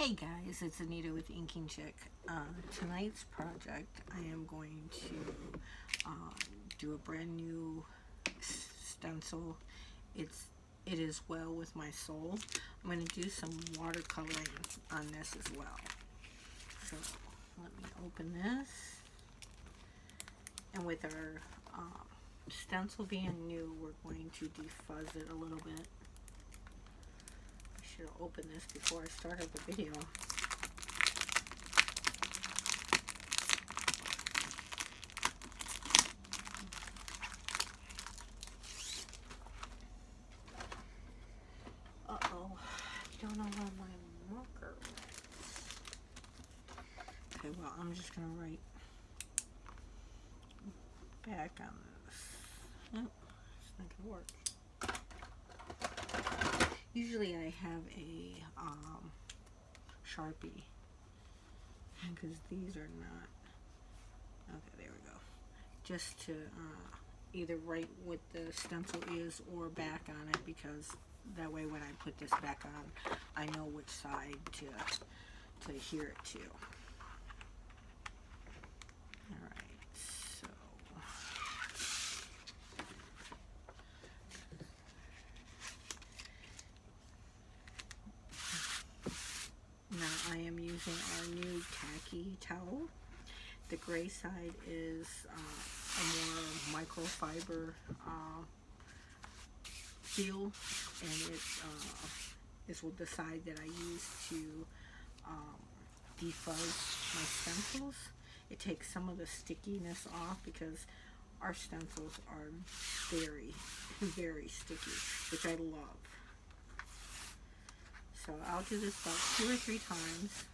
Hey guys, it's Anita with Inking Chick. Tonight's project, I am going to do a brand new stencil. It is well with my soul. I'm going to do some watercoloring on this as well. So let me open this. And with our stencil being new, we're going to defuzz it a little bit. Should have opened this before I started the video. Uh-oh. Don't know where my marker is. Okay, well, I'm just going to write back on this. Nope, it's not going to work. Usually I have a Sharpie, because these are not, okay, there we go, just to either write what the stencil is or back on it, because that way when I put this back on, I know which side to adhere it to. Alright, so now I am using our new tacky towel. The gray side is a more microfiber feel, and it is the side that I use to defuzz my stencils. It takes some of the stickiness off because our stencils are very, very sticky, which I love. So I'll do this about 2 or 3 times,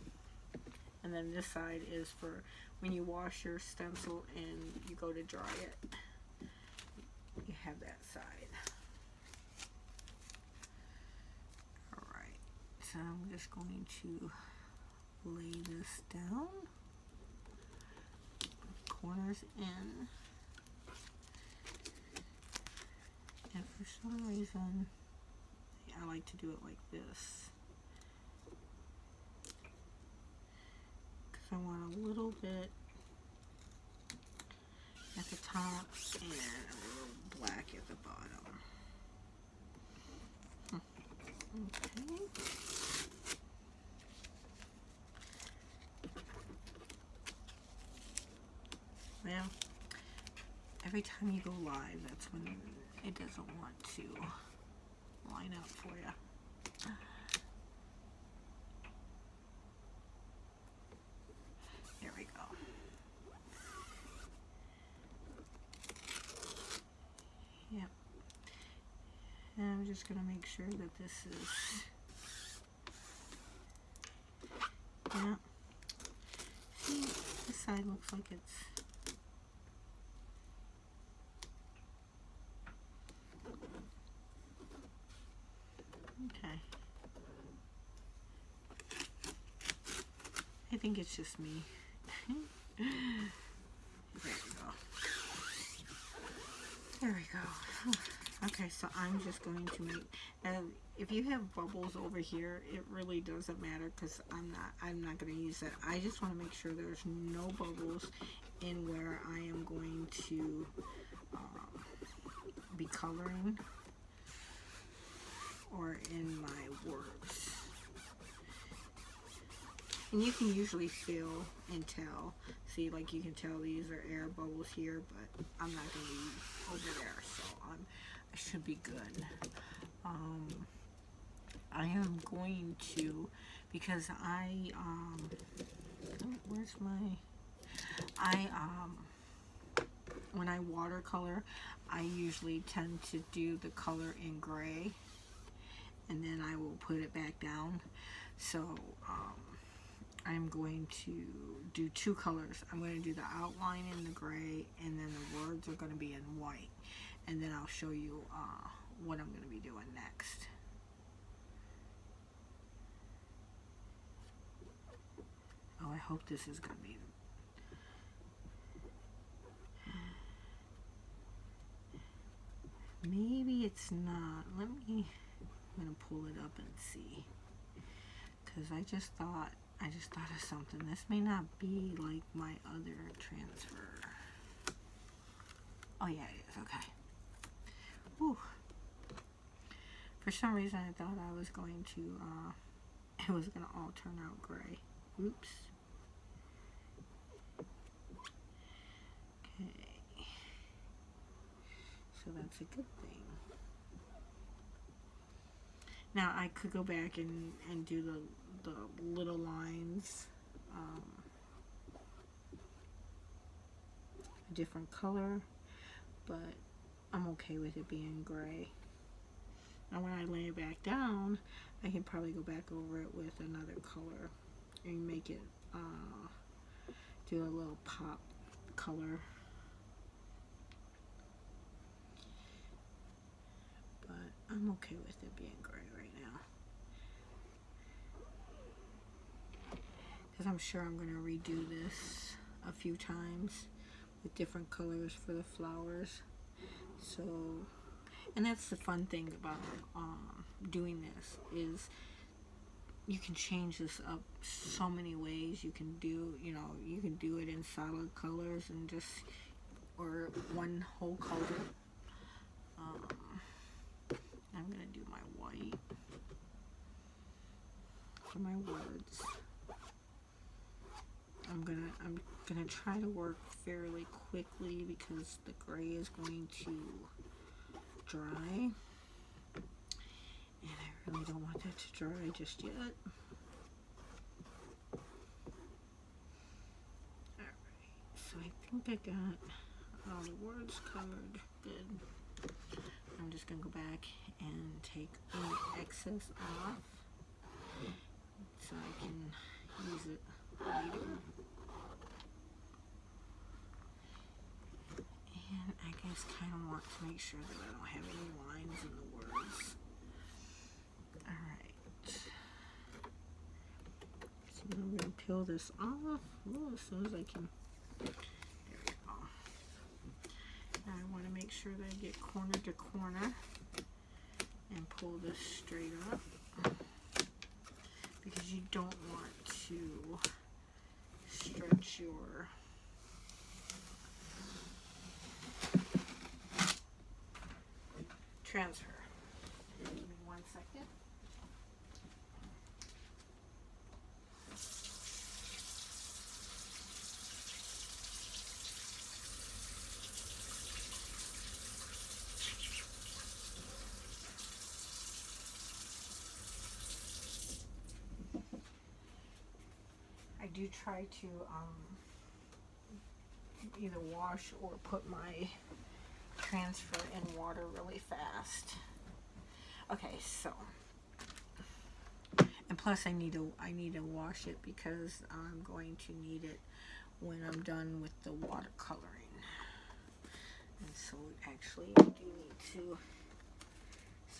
and then this side is for when you wash your stencil and you go to dry it, you have that side. Alright, so I'm just going to lay this down, corners in, and for some reason I like to do it like this. I want a little bit at the top and a little black at the bottom. Okay. Well, every time you go live, that's when it doesn't want to line up for you. There we go. Yep. And I'm just going to make sure that this is, yeah. See, this side looks like it's, okay. I think it's just me. There we go. There we go. Okay, so I'm just going to make, if you have bubbles over here, it really doesn't matter because I'm not going to use that. I just want to make sure there's no bubbles in where I am going to be coloring or in my words. And you can usually feel and tell. See, like you can tell these are air bubbles here, but I'm not going to be over there, so I should be good. I am going to, because where's my, when I watercolor, I usually tend to do the color in gray, and then I will put it back down. So, I'm going to do 2 colors. I'm going to do the outline in the gray, and then the words are going to be in white. And then I'll show you what I'm going to be doing next. Oh, I hope this is going to be... Maybe it's not. I'm going to pull it up and see. because I just thought of something. This may not be like my other transfer. Oh yeah, it is. Okay. Whew. For some reason I thought I was going to it was gonna all turn out gray. Oops. Okay. So that's a good thing. Now I could go back and do the little lines a different color, but I'm okay with it being gray. Now when I lay it back down, I can probably go back over it with another color and make it do a little pop color. But I'm okay with it being gray right now, because I'm sure I'm going to redo this a few times with different colors for the flowers. So, and that's the fun thing about doing this, is you can change this up so many ways. You can do, you know, you can do it in solid colors and just, or one whole color. I'm gonna do my white for my words. I'm gonna try to work fairly quickly because the gray is going to dry, and I really don't want that to dry just yet. Alright, so I think I got all the words covered. Good. I'm just gonna go back and take any excess off so I can use it later. And I guess kind of want to make sure that I don't have any lines in the words. Alright. So I'm going to peel this off as soon as I can. There we go. Now I want to make sure that I get corner to corner and pull this straight up, because you don't want to stretch your transfer. Give me 1 second. I do try to either wash or put my transfer in water really fast. Okay, so, and plus I need to wash it because I'm going to need it when I'm done with the watercoloring. And so actually I do need to,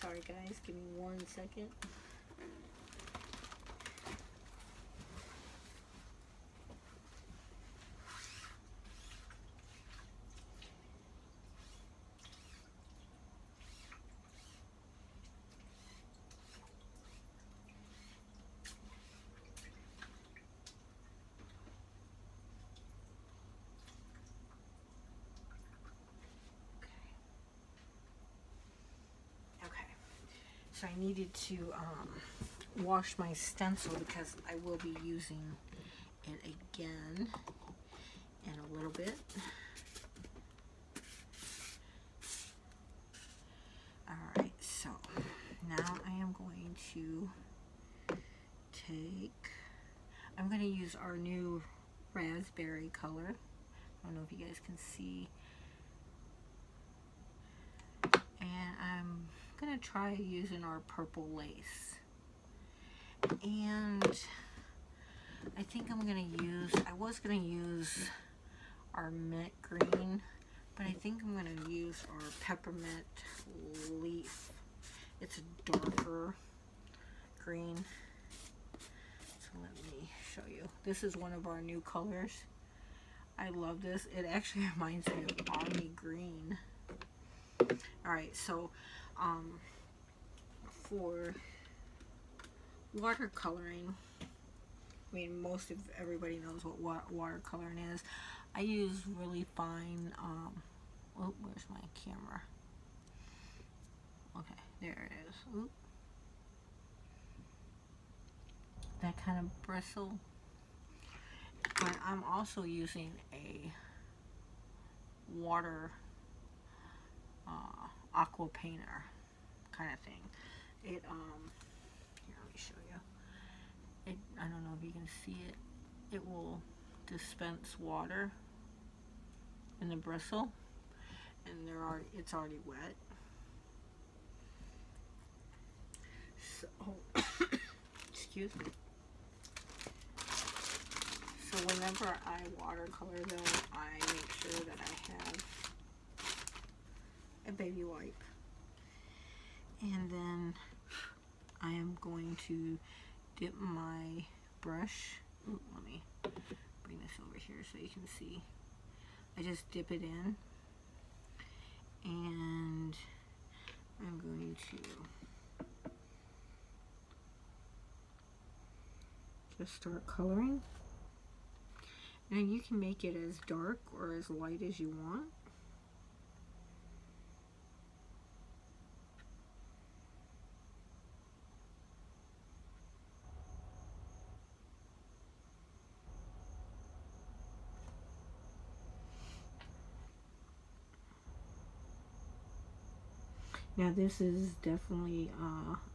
sorry guys, give me 1 second. So I needed to wash my stencil because I will be using it again in a little bit. Alright, so now I am going to I'm going to use our new raspberry color. I don't know if you guys can see. And I'm going to try using our purple lace. And I think I'm going to use, I was going to use our mint green, but I think I'm going to use our peppermint leaf. It's a darker green. So let me show you. This is one of our new colors. I love this. It actually reminds me of army green. Alright, so for watercoloring, I mean, most of everybody knows what watercoloring is. I use really fine, oh, where's my camera? Okay, there it is. Oop. That kind of bristle. But I'm also using a water aqua painter kind of thing. It here, let me show you. I don't know if you can see it. It will dispense water in the bristle, and it's already wet. So, excuse me. So whenever I watercolor, though, I make sure that I have a baby wipe, and then I am going to dip my brush. Ooh, let me bring this over here so you can see. I just dip it in, and I'm going to just start coloring. And you can make it as dark or as light as you want. Now this is definitely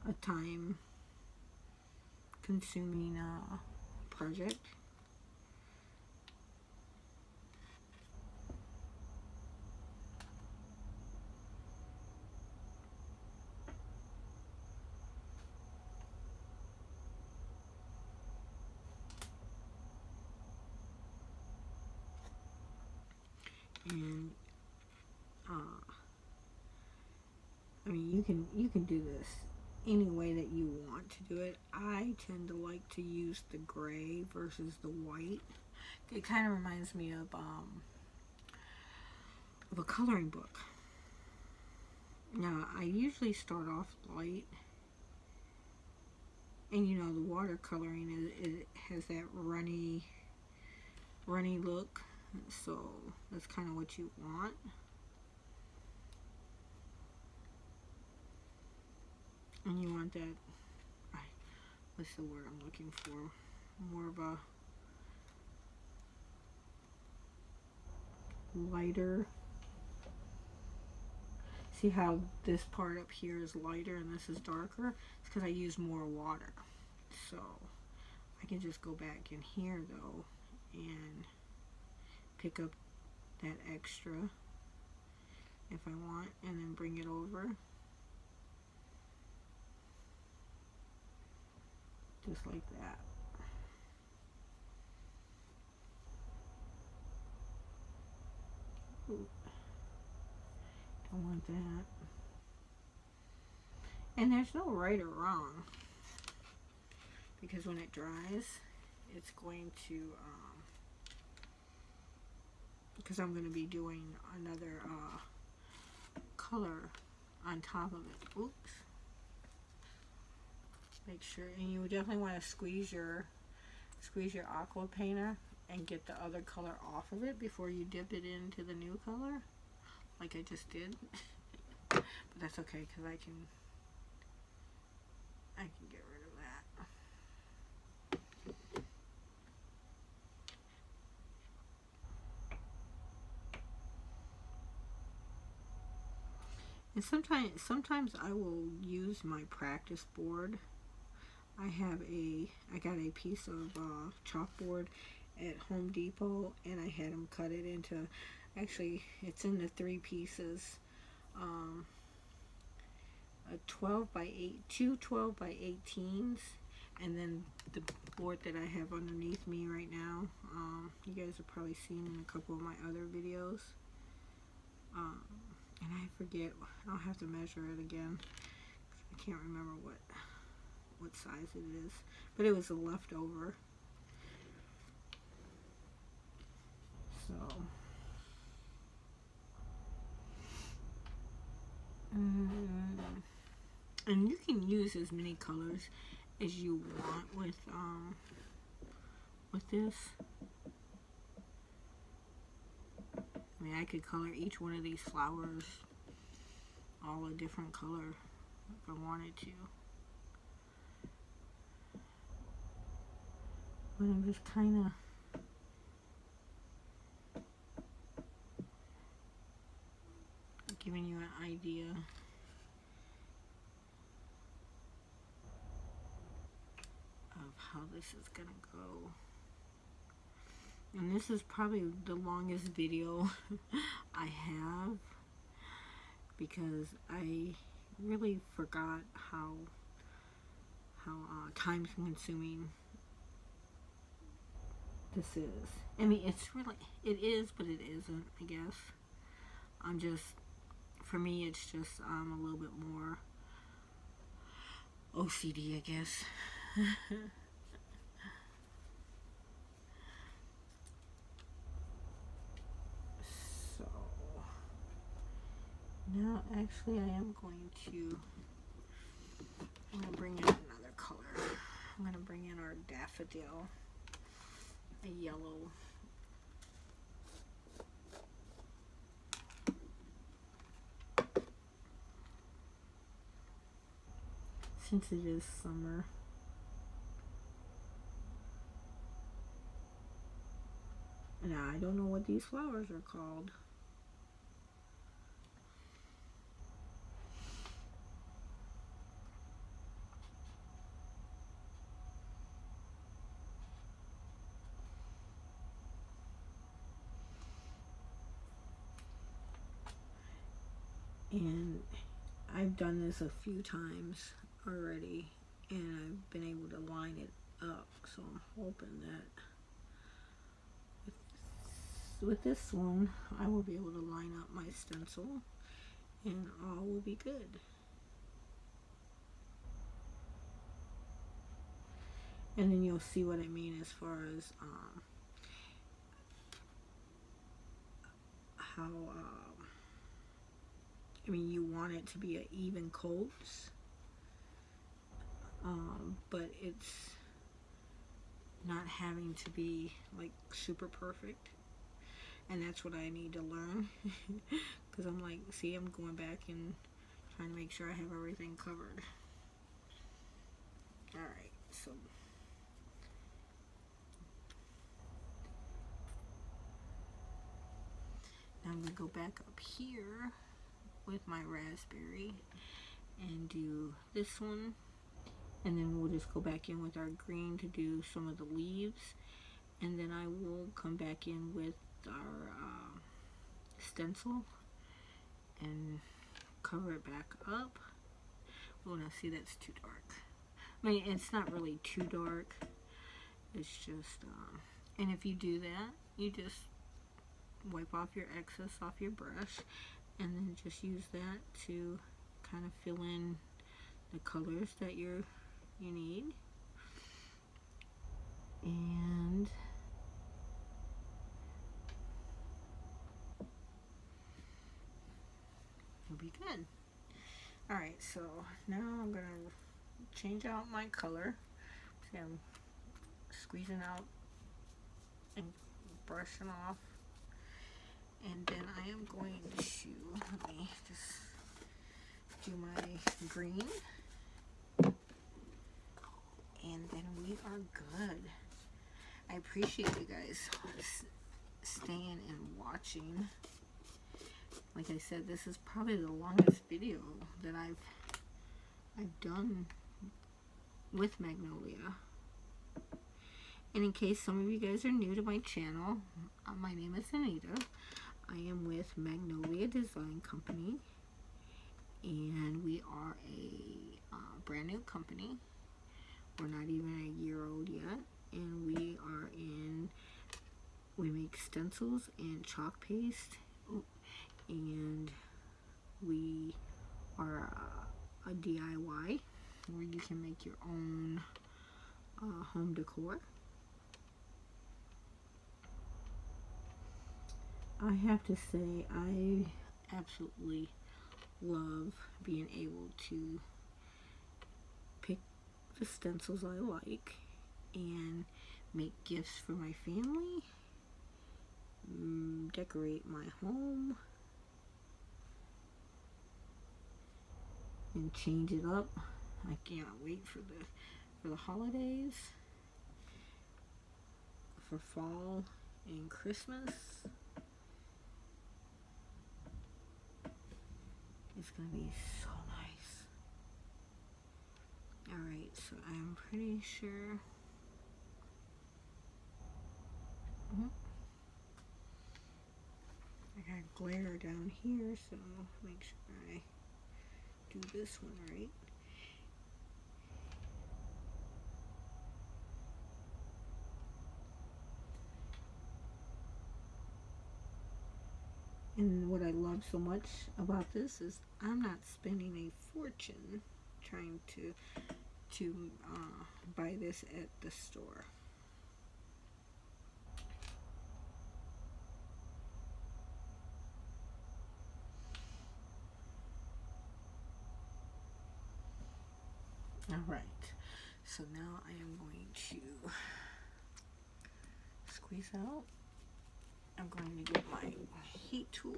a time consuming project. And I mean, you can do this any way that you want to do it. I tend to like to use the gray versus the white. It kind of reminds me of a coloring book. Now, I usually start off light, and you know, the watercoloring it has that runny look, so that's kind of what you want. And you want that, what's the word I'm looking for? More of a lighter. See how this part up here is lighter and this is darker? It's because I use more water. So I can just go back in here though and pick up that extra if I want, and then bring it over. Just like that. Ooh. Don't want that. And there's no right or wrong, because when it dries, it's going to, because I'm going to be doing another color on top of it. Oops. Make sure, and you definitely want to squeeze your aqua painter and get the other color off of it before you dip it into the new color, like I just did. But that's okay, because I can get rid of that. And sometimes I will use my practice board. I got a piece of chalkboard at Home Depot, and I had them cut it into, actually it's in the 3 pieces, a 12 by 8, 2 12 by 18s, and then the board that I have underneath me right now. You guys have probably seen in a couple of my other videos. And I forget, I'll have to measure it again. I can't remember what size it is, but it was a leftover. So, and you can use as many colors as you want with this. I mean, I could color each one of these flowers all a different color if I wanted to. But I'm just kind of giving you an idea of how this is gonna go. And this is probably the longest video I have, because I really forgot how time consuming this is. I mean, it is, but it isn't, I guess. For me, it's just a little bit more OCD, I guess. So now actually I'm gonna bring in another color. I'm gonna bring in our daffodil, a yellow. Since it is summer. Now, I don't know what these flowers are called. And I've done this a few times already, and I've been able to line it up, so I'm hoping that with this one I will be able to line up my stencil and all will be good. And then you'll see what I mean as far as how I mean, you want it to be an even coats, but it's not having to be like super perfect. And that's what I need to learn, because I'm like, see, I'm going back and trying to make sure I have everything covered. Alright, so now I'm going to go back up here with my raspberry and do this one, and then we'll just go back in with our green to do some of the leaves, and then I will come back in with our stencil and cover it back up. Oh, now see, that's too dark. I mean, it's not really too dark, it's just and if you do that, you just wipe off your excess off your brush, and then just use that to kind of fill in the colors that you need. And you'll be good. Alright, so now I'm going to change out my color. See, I'm squeezing out and brushing off. And then I am going to, let me just do my green. And then we are good. I appreciate you guys staying and watching. Like I said, this is probably the longest video that I've done with Magnolia. And in case some of you guys are new to my channel, my name is Anita. I am with Magnolia Design Company, and we are a brand new company. We're not even a year old yet, and we make stencils and chalk paste, and we are a DIY where you can make your own home decor. I have to say, I absolutely love being able to pick the stencils I like and make gifts for my family, decorate my home, and change it up. I can't wait for the holidays, for fall and Christmas. It's gonna be so nice. Alright, so I'm pretty sure. I got glare down here, so make sure I do this one right. And what I love so much about this is I'm not spending a fortune trying to buy this at the store. Alright, so now I am going to squeeze out. I'm going to get my heat tool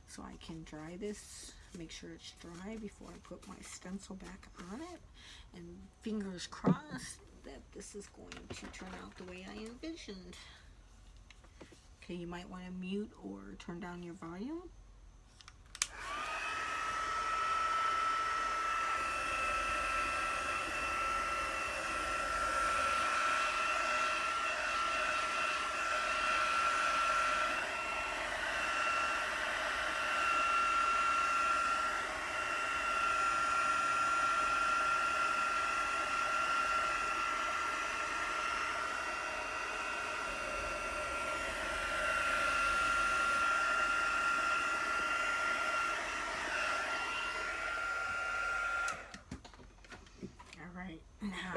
so I can dry this, make sure it's dry before I put my stencil back on it, and fingers crossed that this is going to turn out the way I envisioned. Okay, you might want to mute or turn down your volume. Alright, now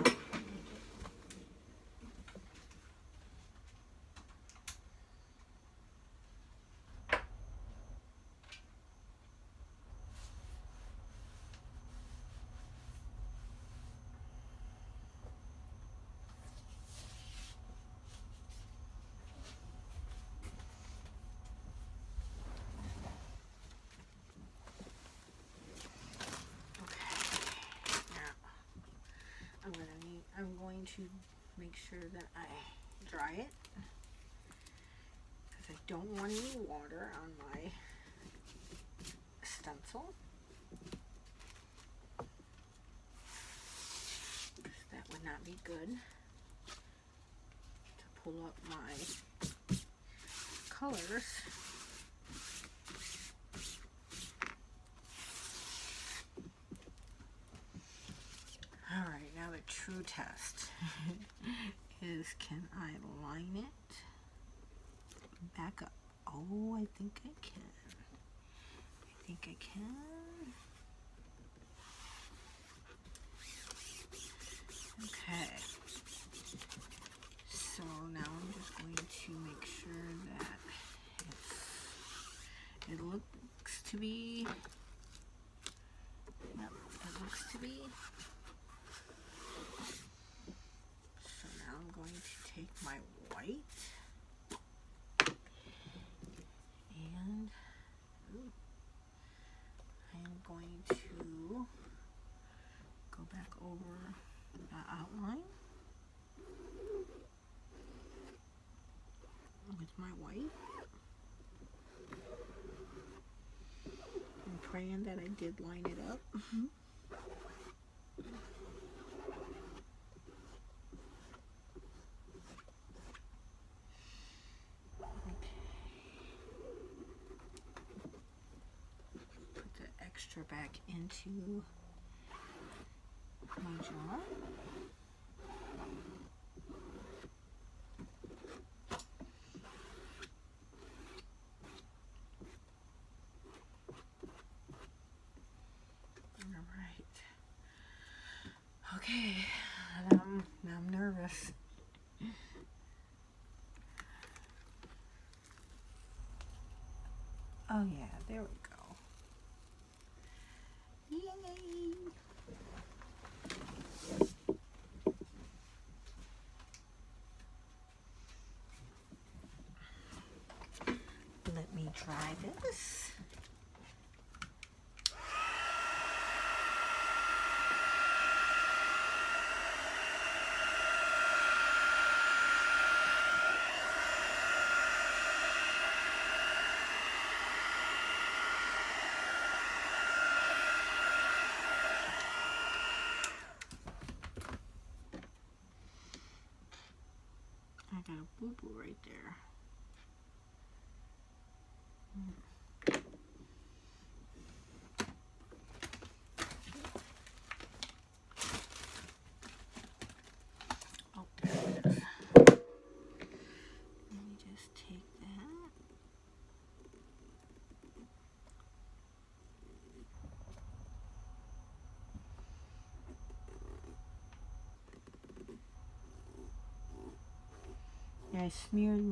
I'm going to make sure that I dry it because I don't want any water on my stencil. That would not be good to pull up my colors. Alright, now the true test is, can I line it back up? Oh, I think I can. I think I can. Okay. So now I'm just going to make sure that it looks to be, yep, it looks to be. So now I'm going to take my white and I'm going to go back over the outline with my white. I'm praying that I did line it up. Put the extra back into my jar. Okay, now I'm nervous. Oh yeah, there we go. Yay! try this. I got a boo-boo right there. Oh, there it is. Let me just take that. Yeah, I smeared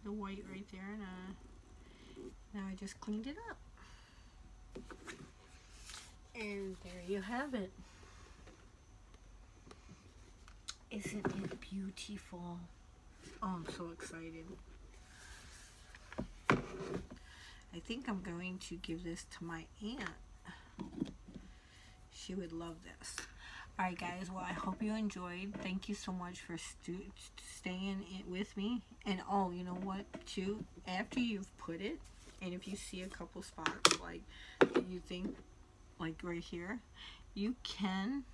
the white right there, and now I just cleaned it up. And there you have it. Isn't it beautiful? Oh, I'm so excited. I think I'm going to give this to my aunt. She would love this. Alright guys, well I hope you enjoyed. Thank you so much for staying with me. And oh, you know what too? After you've put it, and if you see a couple spots like you think, like right here, you can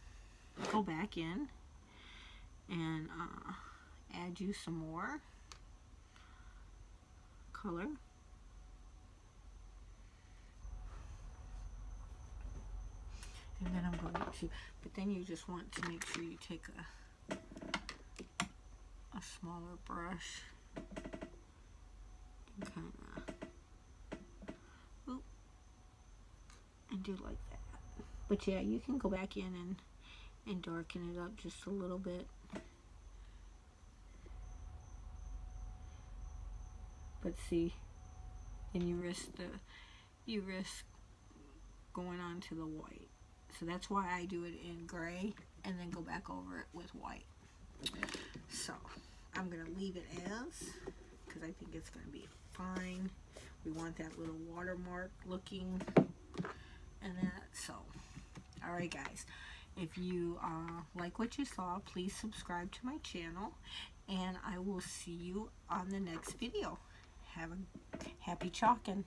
go back in and add you some more color. And then I'm going to, but then you just want to make sure you take a smaller brush and kind of, and do like that. But yeah, you can go back in and darken it up just a little bit. But see, then you risk going on to the white. So that's why I do it in gray and then go back over it with white. So I'm going to leave it as, because I think it's going to be fine. We want that little watermark looking and that. So, alright guys, if you like what you saw, please subscribe to my channel, and I will see you on the next video. Have a happy chalking.